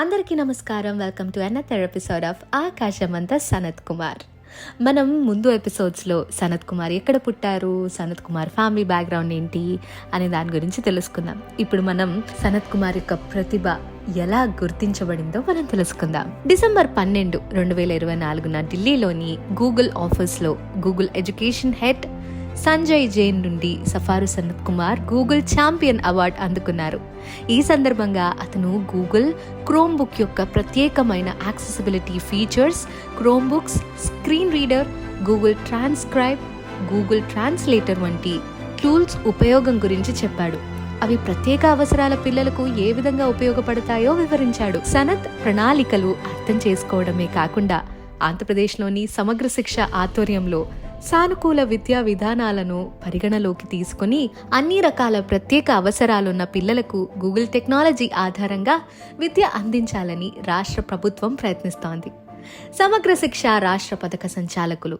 అందరికీ నమస్కారం. Welcome to another episode of ఆకాశమంత సనత్ కుమార్. మనం ముందు ఎపిసోడ్స్లో సనత్ కుమార్ ఎక్కడ పుట్టారు, సనత్ కుమార్ ఫ్యామిలీ బ్యాక్గ్రౌండ్ ఏంటి అనే దాని గురించి తెలుసుకుందాం. ఇప్పుడు మనం సనత్ కుమార్ యొక్క ప్రతిభ ఎలా గుర్తించబడిందో మనం తెలుసుకుందాం. డిసెంబర్ 12, 2024 ఢిల్లీలోని గూగుల్ ఆఫీస్లో Google education head Sanjay Jain నుండి సఫారు Sanath Kumar Google champion award అందుకున్నారు. ఈ సందర్భంగా అతను గూగుల్ క్రోమ్ బుక్ యొక్క ప్రత్యేకమైన accessibility features, Chromebooks, screen reader, Google transcribe, Google translator వంటి టూల్స్ ఉపయోగం గురించి చెప్పాడు. అవి ప్రత్యేక అవసరాల పిల్లలకు ఏ విధంగా ఉపయోగపడతాయో వివరించాడు. సనత్ ప్రణాళికలు అర్థం చేసుకోవడమే కాకుండా ఆంధ్రప్రదేశ్లోని సమగ్ర శిక్ష ఆధ్వర్యంలో సానుకూల విద్యా విధానాలను పరిగణలోకి తీసుకుని అన్ని రకాల ప్రత్యేక అవసరాలున్న పిల్లలకు గూగుల్ టెక్నాలజీ ఆధారంగా విద్య అందించాలని రాష్ట్ర ప్రభుత్వం ప్రయత్నిస్తోంది. సమగ్ర శిక్ష రాష్ట్ర పథక సంచాలకులు